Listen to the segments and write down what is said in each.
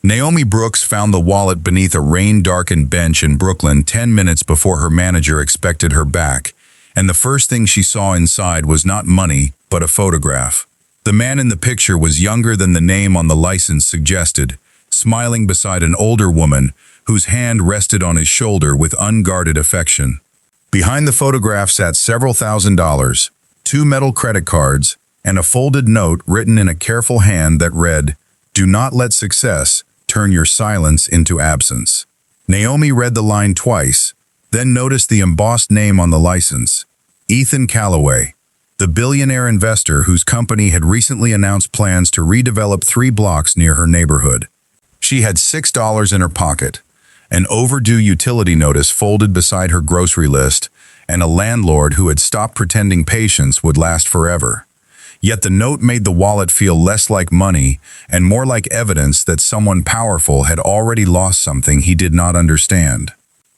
Naomi Brooks found the wallet beneath a rain-darkened bench in Brooklyn 10 minutes before her manager expected her back, and the first thing she saw inside was not money, but a photograph. The man in the picture was younger than the name on the license suggested, smiling beside an older woman whose hand rested on his shoulder with unguarded affection. Behind the photograph sat several $1,000s, 2 metal credit cards, and a folded note written in a careful hand that read, "Do not let success turn your silence into absence." Naomi read the line twice, then noticed the embossed name on the license, Ethan Calloway, the billionaire investor whose company had recently announced plans to redevelop 3 blocks near her neighborhood. She had $6 in her pocket, an overdue utility notice folded beside her grocery list, and a landlord who had stopped pretending patience would last forever. Yet the note made the wallet feel less like money and more like evidence that someone powerful had already lost something he did not understand.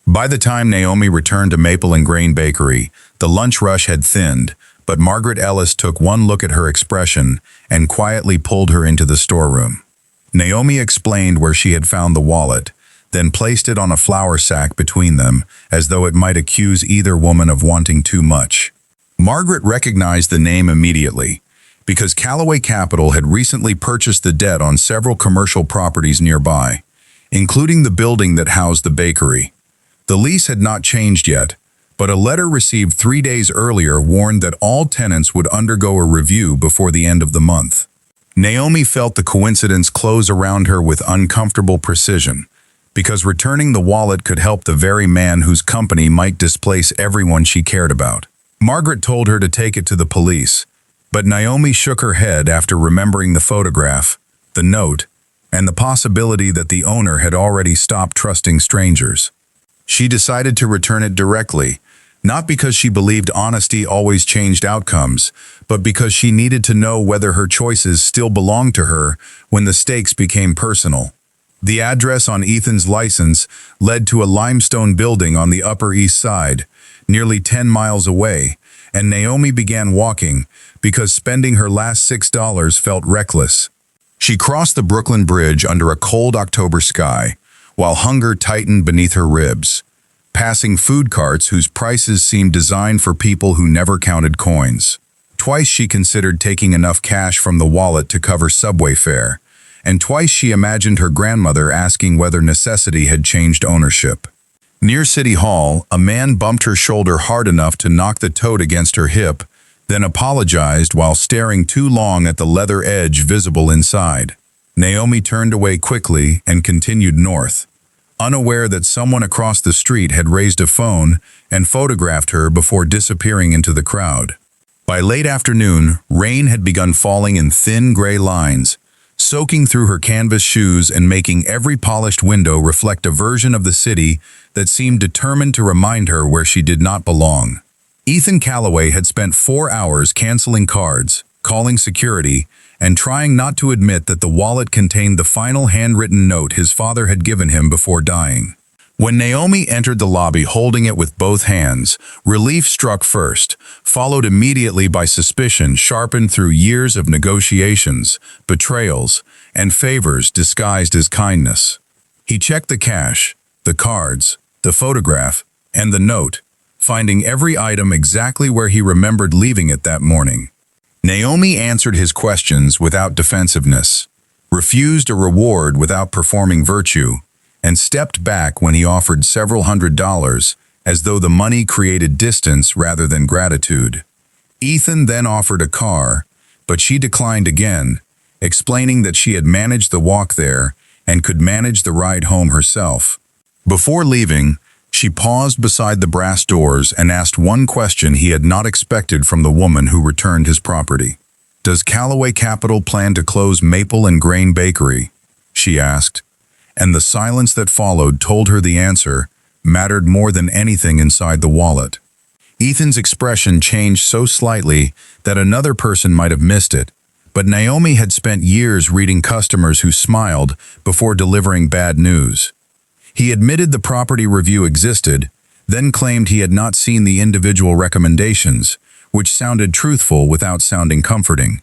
By the time Naomi returned to Maple and Grain Bakery, the lunch rush had thinned, but Margaret Ellis took one look at her expression and quietly pulled her into the storeroom. Naomi explained where she had found the wallet, then placed it on a flour sack between them, as though it might accuse either woman of wanting too much. Margaret recognized the name immediately, because Callaway Capital had recently purchased the debt on several commercial properties nearby, including the building that housed the bakery. The lease had not changed yet, but a letter received 3 days earlier warned that all tenants would undergo a review before the end of the month. Naomi felt the coincidence close around her with uncomfortable precision, because returning the wallet could help the very man whose company might displace everyone she cared about. Margaret told her to take it to the police, but Naomi shook her head after remembering the photograph, the note, and the possibility that the owner had already stopped trusting strangers. She decided to return it directly, not because she believed honesty always changed outcomes, but because she needed to know whether her choices still belonged to her when the stakes became personal. The address on Ethan's license led to a limestone building on the Upper East Side, nearly 10 miles away, and Naomi began walking because spending her last $6 felt reckless. She crossed the Brooklyn Bridge under a cold October sky, while hunger tightened beneath her ribs, passing food carts whose prices seemed designed for people who never counted coins. Twice she considered taking enough cash from the wallet to cover subway fare, and twice she imagined her grandmother asking whether necessity had changed ownership. Near City Hall, a man bumped her shoulder hard enough to knock the tote against her hip, then apologized while staring too long at the leather edge visible inside. Naomi turned away quickly and continued north, unaware that someone across the street had raised a phone and photographed her before disappearing into the crowd. By late afternoon, rain had begun falling in thin gray lines, soaking through her canvas shoes and making every polished window reflect a version of the city that seemed determined to remind her where she did not belong. Ethan Calloway had spent 4 hours canceling cards, calling security, and trying not to admit that the wallet contained the final handwritten note his father had given him before dying. When Naomi entered the lobby holding it with both hands, relief struck first, followed immediately by suspicion sharpened through years of negotiations, betrayals, and favors disguised as kindness. He checked the cash, the cards, the photograph, and the note, finding every item exactly where he remembered leaving it that morning. Naomi answered his questions without defensiveness, refused a reward without performing virtue, and stepped back when he offered several $100s, as though the money created distance rather than gratitude. Ethan then offered a car, but she declined again, explaining that she had managed the walk there and could manage the ride home herself. Before leaving, she paused beside the brass doors and asked one question he had not expected from the woman who returned his property. "Does Callaway Capital plan to close Maple and Grain Bakery?" she asked, and the silence that followed told her the answer mattered more than anything inside the wallet. Ethan's expression changed so slightly that another person might have missed it, but Naomi had spent years reading customers who smiled before delivering bad news. He admitted the property review existed, then claimed he had not seen the individual recommendations, which sounded truthful without sounding comforting.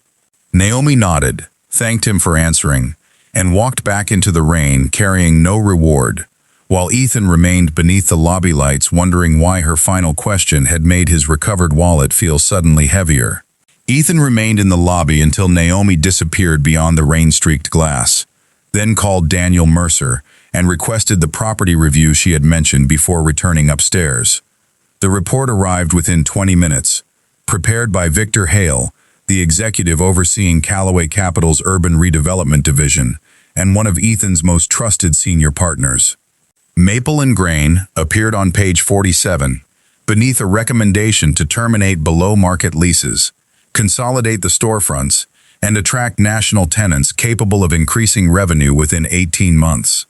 Naomi nodded, thanked him for answering, and walked back into the rain carrying no reward, while Ethan remained beneath the lobby lights wondering why her final question had made his recovered wallet feel suddenly heavier. Ethan remained in the lobby until Naomi disappeared beyond the rain-streaked glass, then called Daniel Mercer and requested the property review she had mentioned before returning upstairs. The report arrived within 20 minutes, prepared by Victor Hale, the executive overseeing Callaway Capital's urban redevelopment division and one of Ethan's most trusted senior partners. Maple and Grain appeared on page 47, beneath a recommendation to terminate below-market leases, consolidate the storefronts, and attract national tenants capable of increasing revenue within 18 months.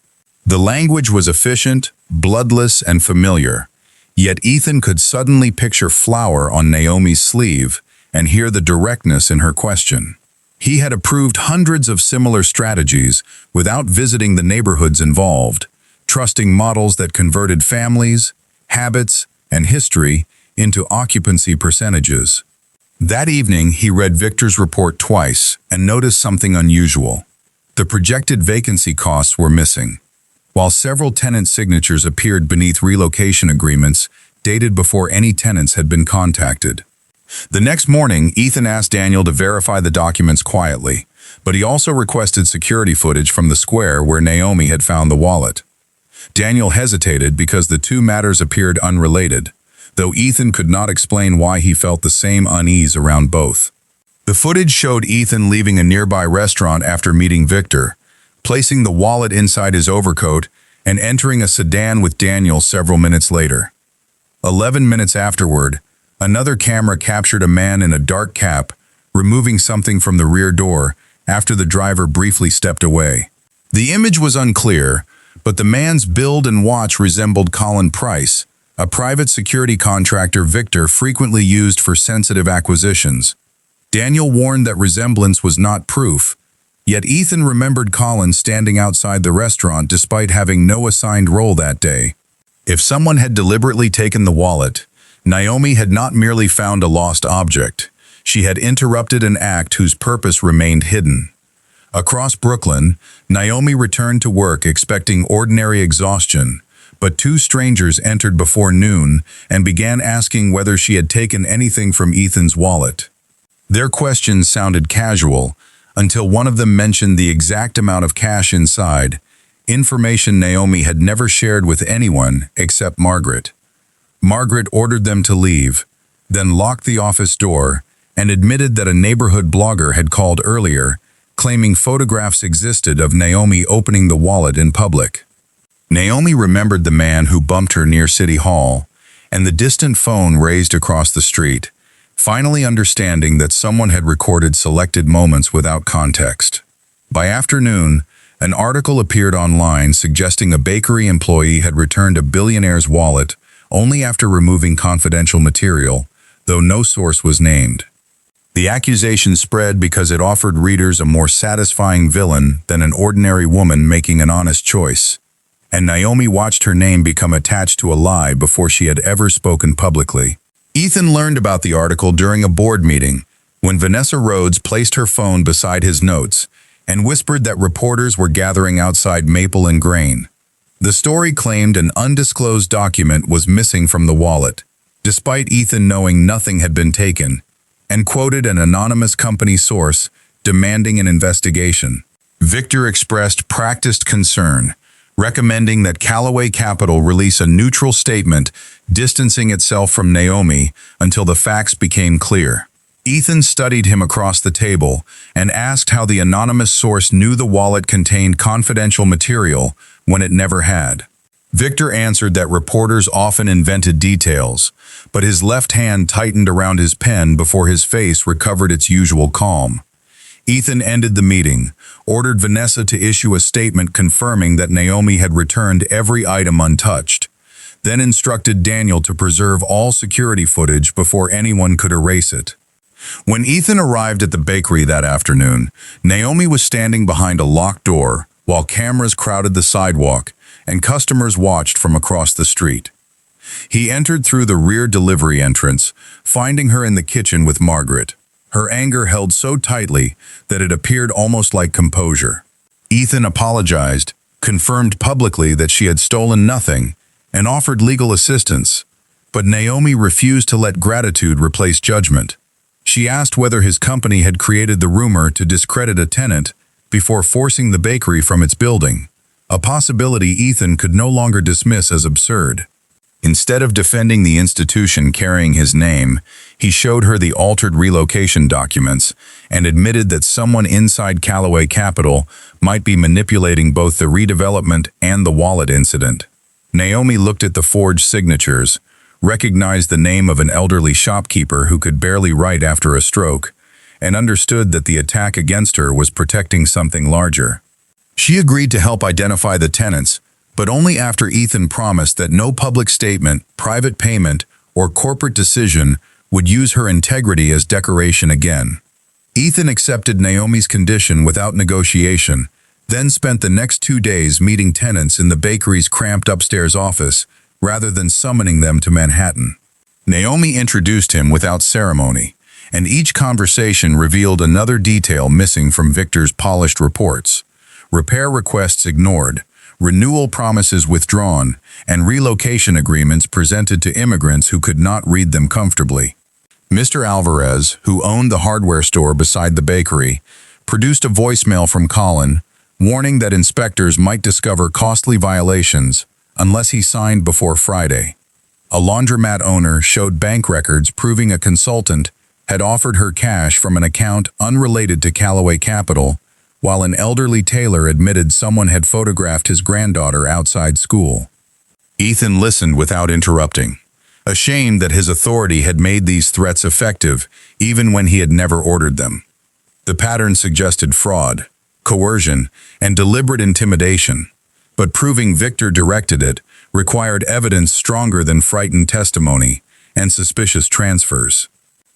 The language was efficient, bloodless, and familiar, yet Ethan could suddenly picture flour on Naomi's sleeve and hear the directness in her question. He had approved hundreds of similar strategies without visiting the neighborhoods involved, trusting models that converted families, habits, and history into occupancy percentages. That evening, he read Victor's report twice and noticed something unusual. The projected vacancy costs were missing, while several tenant signatures appeared beneath relocation agreements dated before any tenants had been contacted. The next morning, Ethan asked Daniel to verify the documents quietly, but he also requested security footage from the square where Naomi had found the wallet. Daniel hesitated because the two matters appeared unrelated, though Ethan could not explain why he felt the same unease around both. The footage showed Ethan leaving a nearby restaurant after meeting Victor, placing the wallet inside his overcoat, and entering a sedan with Daniel several minutes later. 11 minutes afterward, another camera captured a man in a dark cap, removing something from the rear door after the driver briefly stepped away. The image was unclear, but the man's build and watch resembled Colin Price, a private security contractor Victor frequently used for sensitive acquisitions. Daniel warned that resemblance was not proof, yet Ethan remembered Colin standing outside the restaurant despite having no assigned role that day. If someone had deliberately taken the wallet, Naomi had not merely found a lost object. She had interrupted an act whose purpose remained hidden. Across Brooklyn, Naomi returned to work expecting ordinary exhaustion, but two strangers entered before noon and began asking whether she had taken anything from Ethan's wallet. Their questions sounded casual, until one of them mentioned the exact amount of cash inside, information Naomi had never shared with anyone except Margaret. Margaret ordered them to leave, then locked the office door and admitted that a neighborhood blogger had called earlier, claiming photographs existed of Naomi opening the wallet in public. Naomi remembered the man who bumped her near City Hall and the distant phone raised across the street, finally understanding that someone had recorded selected moments without context. By afternoon, an article appeared online suggesting a bakery employee had returned a billionaire's wallet only after removing confidential material, though no source was named. The accusation spread because it offered readers a more satisfying villain than an ordinary woman making an honest choice, and Naomi watched her name become attached to a lie before she had ever spoken publicly. Ethan learned about the article during a board meeting, when Vanessa Rhodes placed her phone beside his notes and whispered that reporters were gathering outside Maple and Grain. The story claimed an undisclosed document was missing from the wallet, despite Ethan knowing nothing had been taken, and quoted an anonymous company source demanding an investigation. Victor expressed practiced concern, recommending that Callaway Capital release a neutral statement distancing itself from Naomi until the facts became clear. Ethan studied him across the table and asked how the anonymous source knew the wallet contained confidential material when it never had. Victor answered that reporters often invented details, but his left hand tightened around his pen before his face recovered its usual calm. Ethan ended the meeting, ordered Vanessa to issue a statement confirming that Naomi had returned every item untouched, then instructed Daniel to preserve all security footage before anyone could erase it. When Ethan arrived at the bakery that afternoon, Naomi was standing behind a locked door while cameras crowded the sidewalk and customers watched from across the street. He entered through the rear delivery entrance, finding her in the kitchen with Margaret, her anger held so tightly that it appeared almost like composure. Ethan apologized, confirmed publicly that she had stolen nothing, and offered legal assistance. But Naomi refused to let gratitude replace judgment. She asked whether his company had created the rumor to discredit a tenant before forcing the bakery from its building, a possibility Ethan could no longer dismiss as absurd. Instead of defending the institution carrying his name, he showed her the altered relocation documents and admitted that someone inside Calloway Capital might be manipulating both the redevelopment and the wallet incident. Naomi looked at the forged signatures, recognized the name of an elderly shopkeeper who could barely write after a stroke, and understood that the attack against her was protecting something larger. She agreed to help identify the tenants, but only after Ethan promised that no public statement, private payment, or corporate decision would use her integrity as decoration again. Ethan accepted Naomi's condition without negotiation, then spent the next 2 days meeting tenants in the bakery's cramped upstairs office rather than summoning them to Manhattan. Naomi introduced him without ceremony, and each conversation revealed another detail missing from Victor's polished reports. Repair requests ignored, renewal promises withdrawn, and relocation agreements presented to immigrants who could not read them comfortably. Mr. Alvarez, who owned the hardware store beside the bakery, produced a voicemail from Colin, warning that inspectors might discover costly violations unless he signed before Friday. A laundromat owner showed bank records proving a consultant had offered her cash from an account unrelated to Calloway Capital, while an elderly tailor admitted someone had photographed his granddaughter outside school. Ethan listened without interrupting, ashamed that his authority had made these threats effective even when he had never ordered them. The pattern suggested fraud, coercion, and deliberate intimidation, but proving Victor directed it required evidence stronger than frightened testimony and suspicious transfers.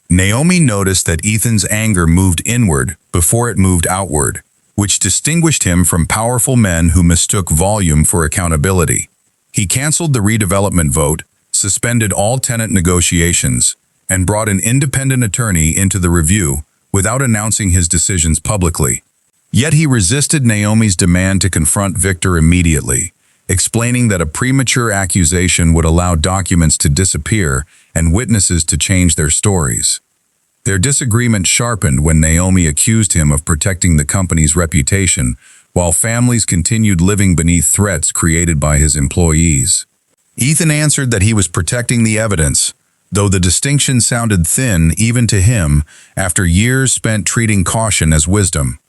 Naomi noticed that Ethan's anger moved inward before it moved outward, which distinguished him from powerful men who mistook volume for accountability. He canceled the redevelopment vote, suspended all tenant negotiations, and brought an independent attorney into the review without announcing his decisions publicly. Yet he resisted Naomi's demand to confront Victor immediately, explaining that a premature accusation would allow documents to disappear and witnesses to change their stories. Their disagreement sharpened when Naomi accused him of protecting the company's reputation, while families continued living beneath threats created by his employees. Ethan answered that he was protecting the evidence, though the distinction sounded thin even to him after years spent treating caution as wisdom.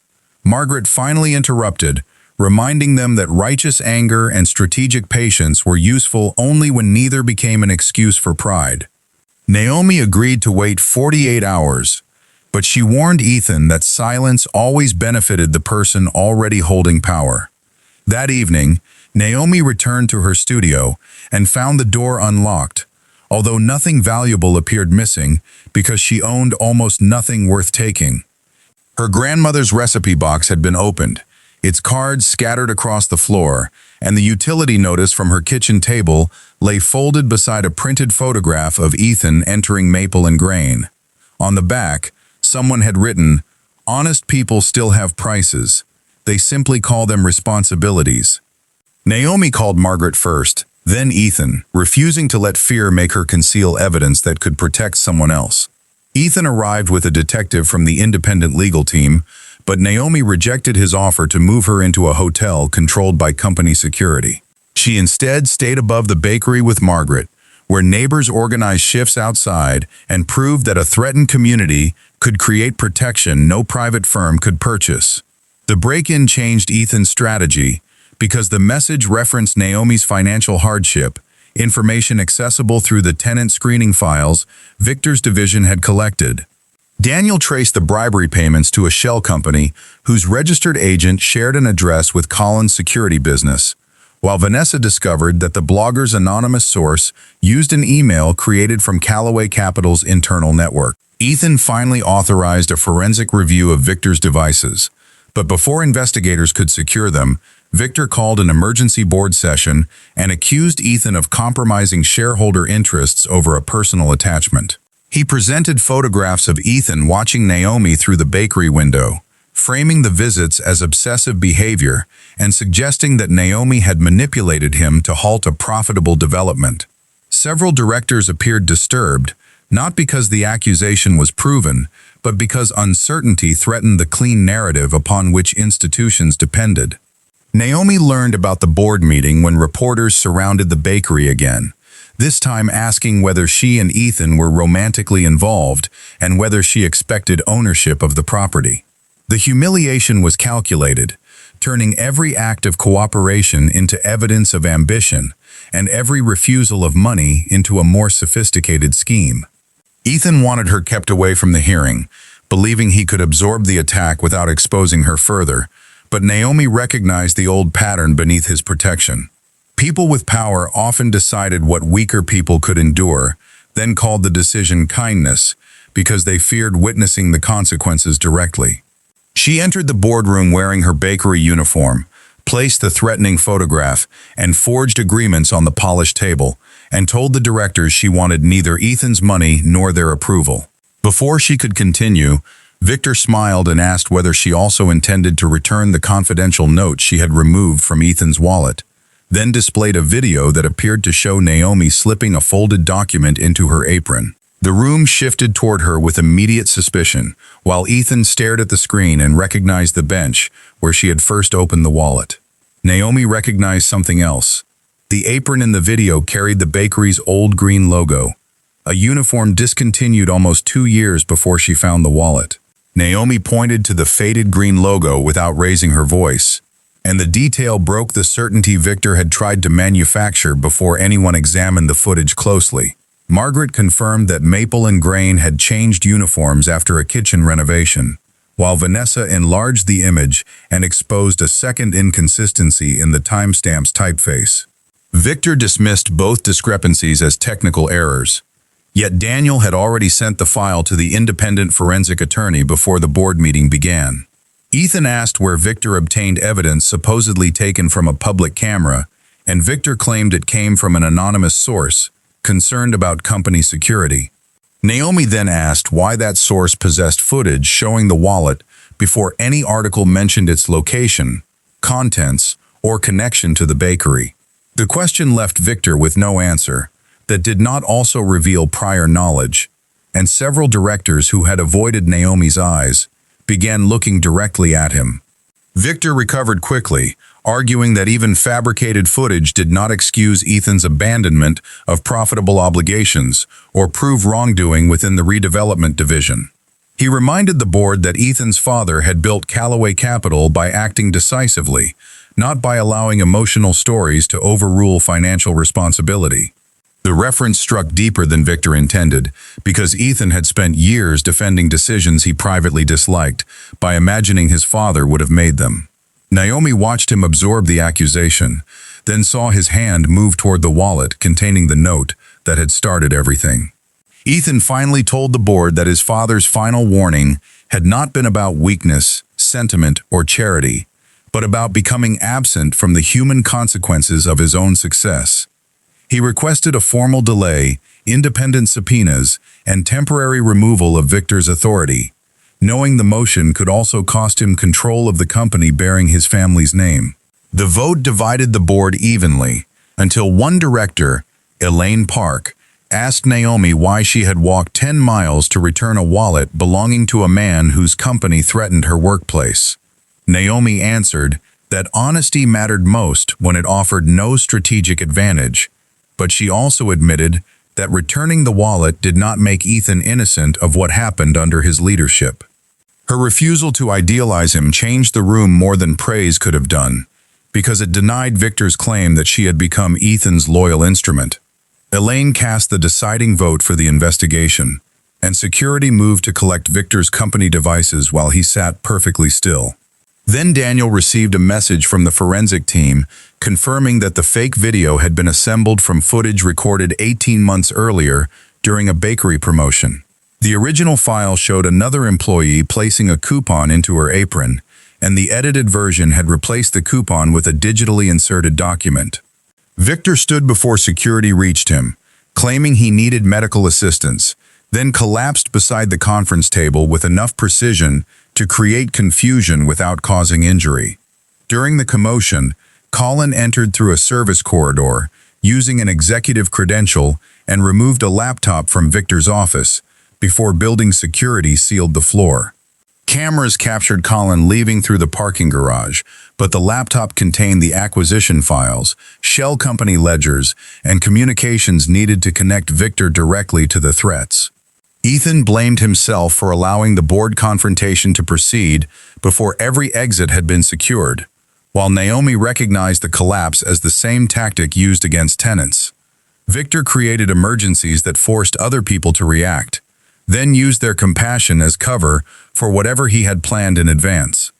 Margaret finally interrupted, reminding them that righteous anger and strategic patience were useful only when neither became an excuse for pride. Naomi agreed to wait 48 hours, but she warned Ethan that silence always benefited the person already holding power. That evening, Naomi returned to her studio and found the door unlocked, although nothing valuable appeared missing because she owned almost nothing worth taking. Her grandmother's recipe box had been opened, its cards scattered across the floor, and the utility notice from her kitchen table lay folded beside a printed photograph of Ethan entering Maple and Grain. On the back, someone had written, "Honest people still have prices. They simply call them responsibilities." Naomi called Margaret first, then Ethan, refusing to let fear make her conceal evidence that could protect someone else. Ethan arrived with a detective from the independent legal team, but Naomi rejected his offer to move her into a hotel controlled by company security. She instead stayed above the bakery with Margaret, where neighbors organized shifts outside and proved that a threatened community could create protection no private firm could purchase. The break-in changed Ethan's strategy because the message referenced Naomi's financial hardship, information accessible through the tenant screening files Victor's division had collected. Daniel traced the bribery payments to a shell company whose registered agent shared an address with Colin's security business, while Vanessa discovered that the blogger's anonymous source used an email created from Calloway Capital's internal network. Ethan finally authorized a forensic review of Victor's devices, but before investigators could secure them, Victor called an emergency board session and accused Ethan of compromising shareholder interests over a personal attachment. He presented photographs of Ethan watching Naomi through the bakery window, framing the visits as obsessive behavior and suggesting that Naomi had manipulated him to halt a profitable development. Several directors appeared disturbed, not because the accusation was proven, but because uncertainty threatened the clean narrative upon which institutions depended. Naomi learned about the board meeting when reporters surrounded the bakery again, this time asking whether she and Ethan were romantically involved and whether she expected ownership of the property. The humiliation was calculated, turning every act of cooperation into evidence of ambition and every refusal of money into a more sophisticated scheme. Ethan wanted her kept away from the hearing, believing he could absorb the attack without exposing her further, but Naomi recognized the old pattern beneath his protection. People with power often decided what weaker people could endure, then called the decision kindness because they feared witnessing the consequences directly. She entered the boardroom wearing her bakery uniform, placed the threatening photograph, and forged agreements on the polished table, and told the directors she wanted neither Ethan's money nor their approval. Before she could continue, Victor smiled and asked whether she also intended to return the confidential note she had removed from Ethan's wallet, then displayed a video that appeared to show Naomi slipping a folded document into her apron. The room shifted toward her with immediate suspicion, while Ethan stared at the screen and recognized the bench where she had first opened the wallet. Naomi recognized something else. The apron in the video carried the bakery's old green logo, a uniform discontinued almost 2 years before she found the wallet. Naomi pointed to the faded green logo without raising her voice, and the detail broke the certainty Victor had tried to manufacture before anyone examined the footage closely. Margaret confirmed that Maple and Grain had changed uniforms after a kitchen renovation, while Vanessa enlarged the image and exposed a second inconsistency in the timestamp's typeface. Victor dismissed both discrepancies as technical errors. Yet Daniel had already sent the file to the independent forensic attorney before the board meeting began. Ethan asked where Victor obtained evidence supposedly taken from a public camera, and Victor claimed it came from an anonymous source, concerned about company security. Naomi then asked why that source possessed footage showing the wallet before any article mentioned its location, contents, or connection to the bakery. The question left Victor with no answer, that did not also reveal prior knowledge, and several directors who had avoided Naomi's eyes began looking directly at him. Victor recovered quickly, arguing that even fabricated footage did not excuse Ethan's abandonment of profitable obligations or prove wrongdoing within the redevelopment division. He reminded the board that Ethan's father had built Calloway Capital by acting decisively, not by allowing emotional stories to overrule financial responsibility. The reference struck deeper than Victor intended, because Ethan had spent years defending decisions he privately disliked by imagining his father would have made them. Naomi watched him absorb the accusation, then saw his hand move toward the wallet containing the note that had started everything. Ethan finally told the board that his father's final warning had not been about weakness, sentiment, or charity, but about becoming absent from the human consequences of his own success. He requested a formal delay, independent subpoenas, and temporary removal of Victor's authority, knowing the motion could also cost him control of the company bearing his family's name. The vote divided the board evenly, until one director, Elaine Park, asked Naomi why she had walked 10 miles to return a wallet belonging to a man whose company threatened her workplace. Naomi answered that honesty mattered most when it offered no strategic advantage, but she also admitted that returning the wallet did not make Ethan innocent of what happened under his leadership. Her refusal to idealize him changed the room more than praise could have done, because it denied Victor's claim that she had become Ethan's loyal instrument. Elaine cast the deciding vote for the investigation, and security moved to collect Victor's company devices while he sat perfectly still. Then Daniel received a message from the forensic team confirming that the fake video had been assembled from footage recorded 18 months earlier during a bakery promotion. The original file showed another employee placing a coupon into her apron, and the edited version had replaced the coupon with a digitally inserted document. Victor stood before security reached him, claiming he needed medical assistance, then collapsed beside the conference table with enough precision to create confusion without causing injury. During the commotion, Colin entered through a service corridor, using an executive credential, and removed a laptop from Victor's office, before building security sealed the floor. Cameras captured Colin leaving through the parking garage, but the laptop contained the acquisition files, shell company ledgers, and communications needed to connect Victor directly to the threats. Ethan blamed himself for allowing the board confrontation to proceed before every exit had been secured, while Naomi recognized the collapse as the same tactic used against tenants. Victor created emergencies that forced other people to react, then used their compassion as cover for whatever he had planned in advance.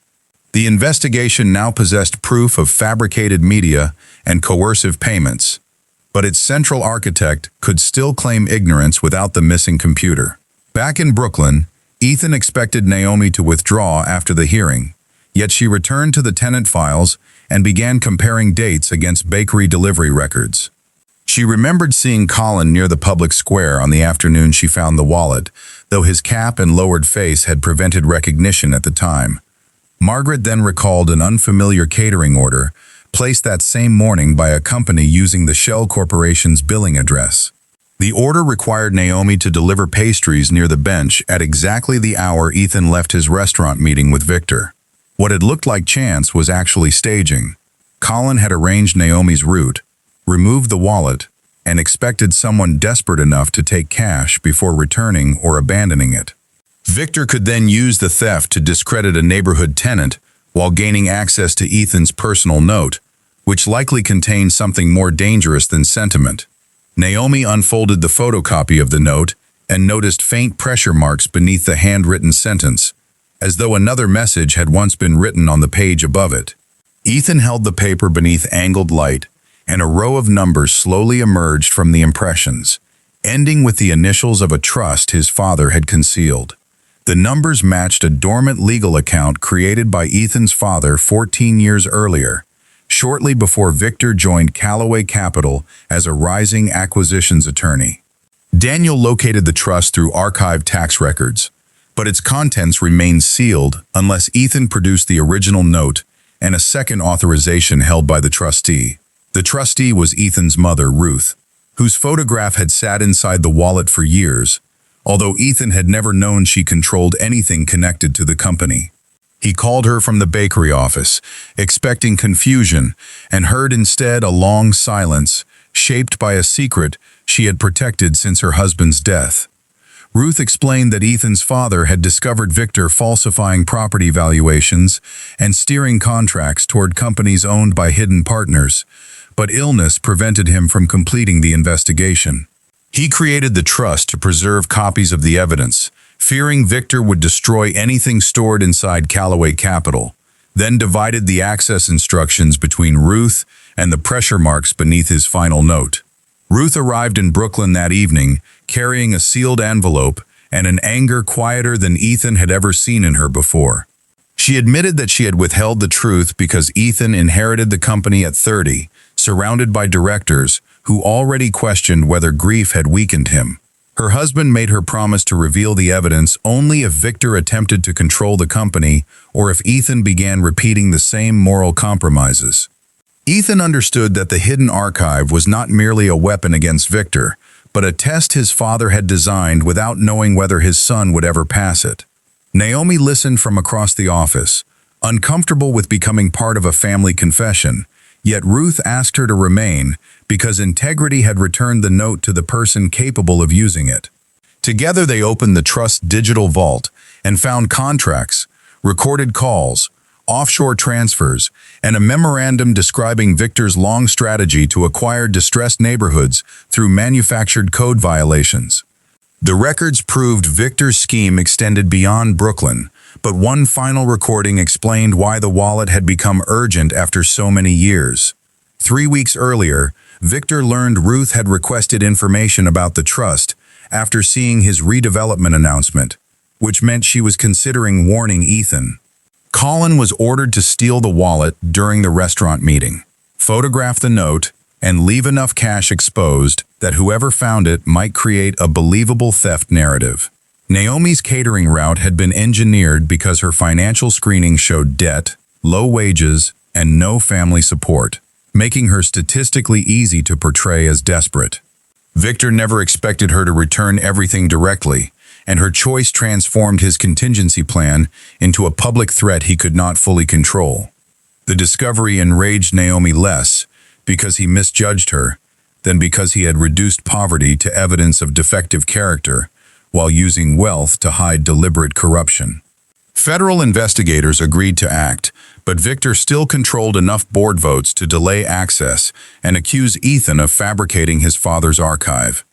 The investigation now possessed proof of fabricated media and coercive payments, but its central architect could still claim ignorance without the missing computer. Back in Brooklyn, Ethan expected Naomi to withdraw after the hearing, yet she returned to the tenant files and began comparing dates against bakery delivery records. She remembered seeing Colin near the public square on the afternoon she found the wallet, though his cap and lowered face had prevented recognition at the time. Margaret then recalled an unfamiliar catering order, placed that same morning by a company using the Shell Corporation's billing address. The order required Naomi to deliver pastries near the bench at exactly the hour Ethan left his restaurant meeting with Victor. What had looked like chance was actually staging. Colin had arranged Naomi's route, removed the wallet, and expected someone desperate enough to take cash before returning or abandoning it. Victor could then use the theft to discredit a neighborhood tenant while gaining access to Ethan's personal note, which likely contained something more dangerous than sentiment. Naomi unfolded the photocopy of the note and noticed faint pressure marks beneath the handwritten sentence, as though another message had once been written on the page above it. Ethan held the paper beneath angled light, and a row of numbers slowly emerged from the impressions, ending with the initials of a trust his father had concealed. The numbers matched a dormant legal account created by Ethan's father 14 years earlier, shortly before Victor joined Calloway Capital as a rising acquisitions attorney. Daniel located the trust through archived tax records, but its contents remained sealed unless Ethan produced the original note and a second authorization held by the trustee. The trustee was Ethan's mother, Ruth, whose photograph had sat inside the wallet for years, although Ethan had never known she controlled anything connected to the company. He called her from the bakery office, expecting confusion, and heard instead a long silence, shaped by a secret she had protected since her husband's death. Ruth explained that Ethan's father had discovered Victor falsifying property valuations and steering contracts toward companies owned by hidden partners, but illness prevented him from completing the investigation. He created the trust to preserve copies of the evidence, fearing Victor would destroy anything stored inside Calloway Capital, then divided the access instructions between Ruth and the pressure marks beneath his final note. Ruth arrived in Brooklyn that evening, carrying a sealed envelope and an anger quieter than Ethan had ever seen in her before. She admitted that she had withheld the truth because Ethan inherited the company at 30, surrounded by directors who already questioned whether grief had weakened him. Her husband made her promise to reveal the evidence only if Victor attempted to control the company or if Ethan began repeating the same moral compromises. Ethan understood that the hidden archive was not merely a weapon against Victor, but a test his father had designed without knowing whether his son would ever pass it. Naomi listened from across the office, uncomfortable with becoming part of a family confession, yet Ruth asked her to remain because integrity had returned the note to the person capable of using it. Together they opened the trust's digital vault and found contracts, recorded calls, offshore transfers, and a memorandum describing Victor's long strategy to acquire distressed neighborhoods through manufactured code violations. The records proved Victor's scheme extended beyond Brooklyn, but one final recording explained why the wallet had become urgent after so many years. 3 weeks earlier, Victor learned Ruth had requested information about the trust after seeing his redevelopment announcement, which meant she was considering warning Ethan. Colin was ordered to steal the wallet during the restaurant meeting, photograph the note, and leave enough cash exposed that whoever found it might create a believable theft narrative. Naomi's catering route had been engineered because her financial screening showed debt, low wages, and no family support, making her statistically easy to portray as desperate. Victor never expected her to return everything directly, and her choice transformed his contingency plan into a public threat he could not fully control. The discovery enraged Naomi less because he misjudged her than because he had reduced poverty to evidence of defective character while using wealth to hide deliberate corruption. Federal investigators agreed to act, but Victor still controlled enough board votes to delay access and accuse Ethan of fabricating his father's archive.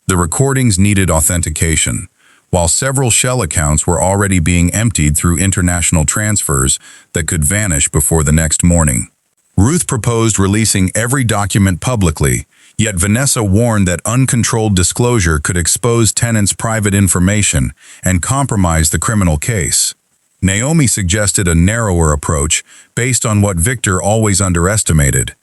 The recordings needed authentication, while several shell accounts were already being emptied through international transfers that could vanish before the next morning. Ruth proposed releasing every document publicly, yet Vanessa warned that uncontrolled disclosure could expose tenants' private information and compromise the criminal case. Naomi suggested a narrower approach based on what Victor always underestimated.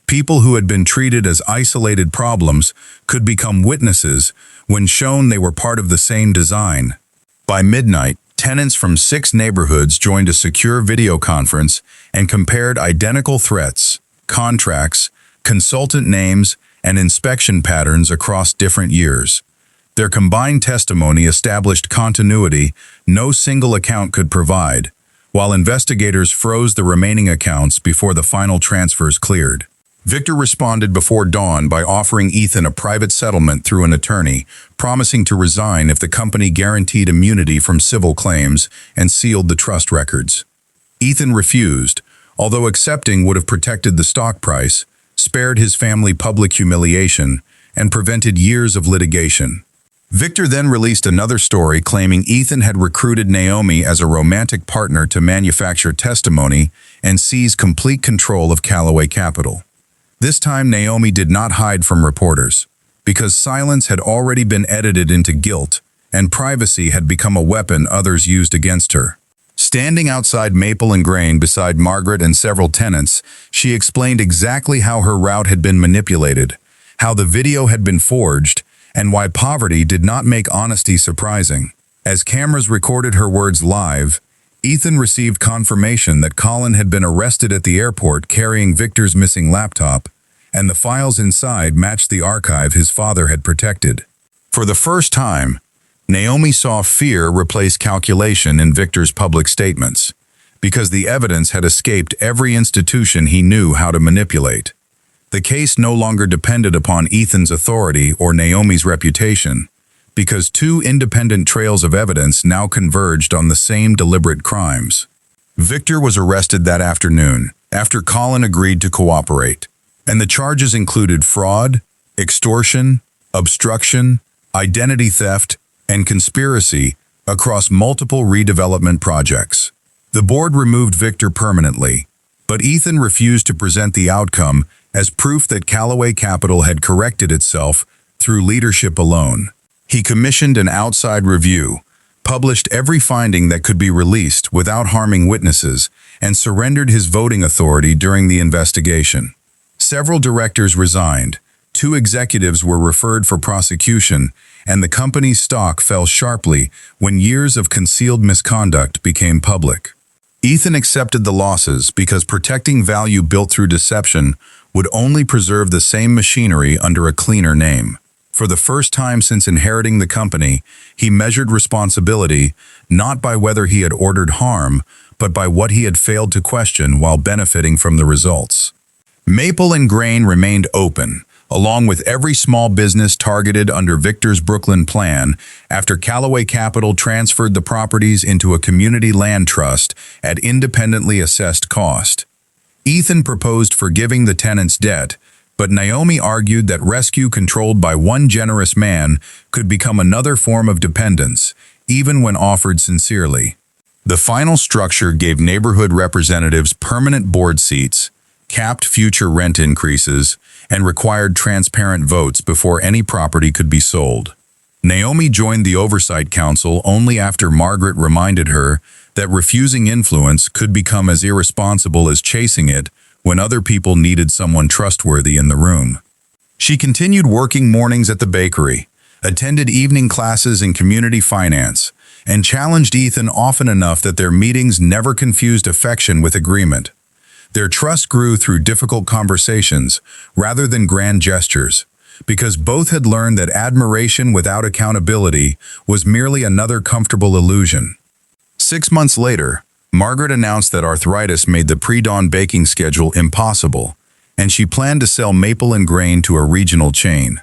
People who had been treated as isolated problems could become witnesses when shown they were part of the same design. By midnight, tenants from 6 neighborhoods joined a secure video conference and compared identical threats, contracts, consultant names, and inspection patterns across different years. Their combined testimony established continuity no single account could provide, while investigators froze the remaining accounts before the final transfers cleared. Victor responded before dawn by offering Ethan a private settlement through an attorney, promising to resign if the company guaranteed immunity from civil claims and sealed the trust records. Ethan refused, although accepting would have protected the stock price, spared his family public humiliation, and prevented years of litigation. Victor then released another story claiming Ethan had recruited Naomi as a romantic partner to manufacture testimony and seize complete control of Calloway Capital. This time Naomi did not hide from reporters, because silence had already been edited into guilt, and privacy had become a weapon others used against her. Standing outside Maple and Grain beside Margaret and several tenants, she explained exactly how her route had been manipulated, how the video had been forged, and why poverty did not make honesty surprising. As cameras recorded her words live, Ethan received confirmation that Colin had been arrested at the airport carrying Victor's missing laptop, and the files inside matched the archive his father had protected. For the first time, Naomi saw fear replace calculation in Victor's public statements, because the evidence had escaped every institution he knew how to manipulate. The case no longer depended upon Ethan's authority or Naomi's reputation, because 2 independent trails of evidence now converged on the same deliberate crimes. Victor was arrested that afternoon, after Colin agreed to cooperate, and the charges included fraud, extortion, obstruction, identity theft, and conspiracy across multiple redevelopment projects. The board removed Victor permanently, but Ethan refused to present the outcome as proof that Calloway Capital had corrected itself through leadership alone. He commissioned an outside review, published every finding that could be released without harming witnesses, and surrendered his voting authority during the investigation. Several directors resigned, 2 executives were referred for prosecution, and the company's stock fell sharply when years of concealed misconduct became public. Ethan accepted the losses because protecting value built through deception would only preserve the same machinery under a cleaner name. For the first time since inheriting the company, he measured responsibility not by whether he had ordered harm, but by what he had failed to question while benefiting from the results. Maple and Grain remained open, along with every small business targeted under Victor's Brooklyn plan, after Calloway Capital transferred the properties into a community land trust at independently assessed cost. Ethan proposed forgiving the tenants' debt, but Naomi argued that rescue controlled by one generous man could become another form of dependence, even when offered sincerely. The final structure gave neighborhood representatives permanent board seats, capped future rent increases, and required transparent votes before any property could be sold. Naomi joined the Oversight Council only after Margaret reminded her that refusing influence could become as irresponsible as chasing it when other people needed someone trustworthy in the room. She continued working mornings at the bakery, attended evening classes in community finance, and challenged Ethan often enough that their meetings never confused affection with agreement. Their trust grew through difficult conversations rather than grand gestures, because both had learned that admiration without accountability was merely another comfortable illusion. 6 months later, Margaret announced that arthritis made the pre-dawn baking schedule impossible, and she planned to sell maple and grain to a regional chain.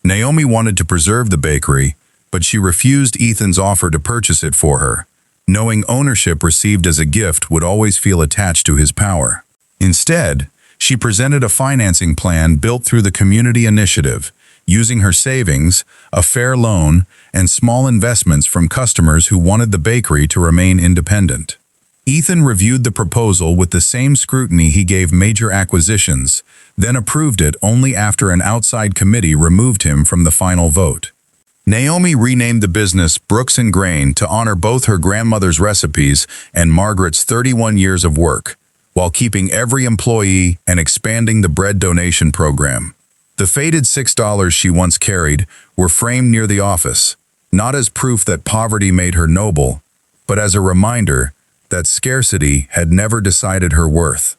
Naomi wanted to preserve the bakery, but she refused Ethan's offer to purchase it for her, knowing ownership received as a gift would always feel attached to his power. Instead, she presented a financing plan built through the community initiative, using her savings, a fair loan, and small investments from customers who wanted the bakery to remain independent. Ethan reviewed the proposal with the same scrutiny he gave major acquisitions, then approved it only after an outside committee removed him from the final vote. Naomi renamed the business Brooks & Grain to honor both her grandmother's recipes and Margaret's 31 years of work, while keeping every employee and expanding the bread donation program. The faded $6 she once carried were framed near the office, not as proof that poverty made her noble, but as a reminder that scarcity had never decided her worth.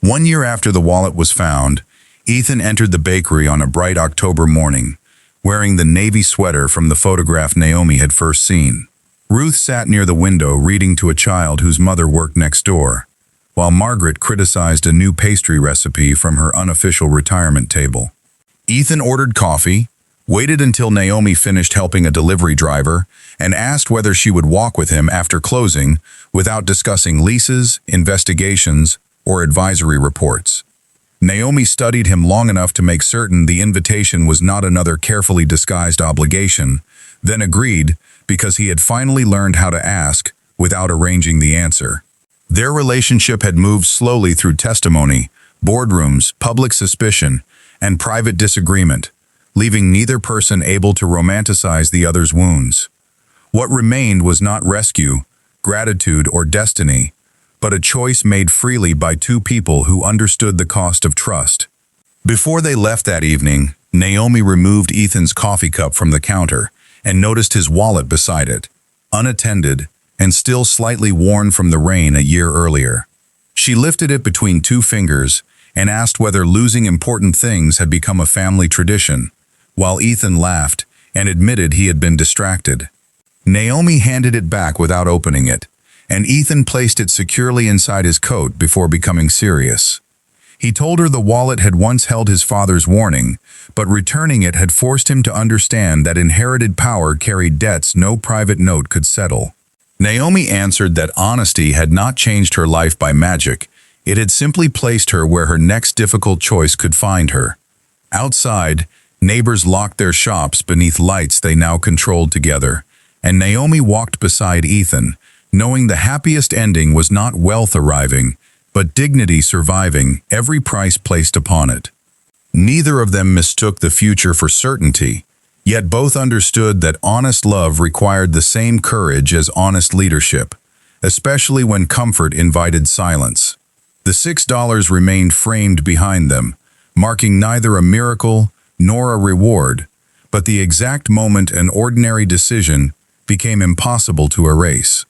1 year after the wallet was found, Ethan entered the bakery on a bright October morning, wearing the navy sweater from the photograph Naomi had first seen. Ruth sat near the window reading to a child whose mother worked next door, while Margaret criticized a new pastry recipe from her unofficial retirement table. Ethan ordered coffee, waited until Naomi finished helping a delivery driver, and asked whether she would walk with him after closing without discussing leases, investigations, or advisory reports. Naomi studied him long enough to make certain the invitation was not another carefully disguised obligation, then agreed because he had finally learned how to ask without arranging the answer. Their relationship had moved slowly through testimony, boardrooms, public suspicion, and private disagreement, leaving neither person able to romanticize the other's wounds. What remained was not rescue, gratitude, or destiny, but a choice made freely by two people who understood the cost of trust. Before they left that evening, Naomi removed Ethan's coffee cup from the counter and noticed his wallet beside it, unattended and still slightly worn from the rain a year earlier. She lifted it between two fingers and asked whether losing important things had become a family tradition, while Ethan laughed and admitted he had been distracted. Naomi handed it back without opening it, and Ethan placed it securely inside his coat before becoming serious. He told her the wallet had once held his father's warning, but returning it had forced him to understand that inherited power carried debts no private note could settle. Naomi answered that honesty had not changed her life by magic. It had simply placed her where her next difficult choice could find her. Outside, neighbors locked their shops beneath lights they now controlled together, and Naomi walked beside Ethan, knowing the happiest ending was not wealth arriving, but dignity surviving every price placed upon it. Neither of them mistook the future for certainty, yet both understood that honest love required the same courage as honest leadership, especially when comfort invited silence. The $6 remained framed behind them, marking neither a miracle nor a reward, but the exact moment an ordinary decision became impossible to erase.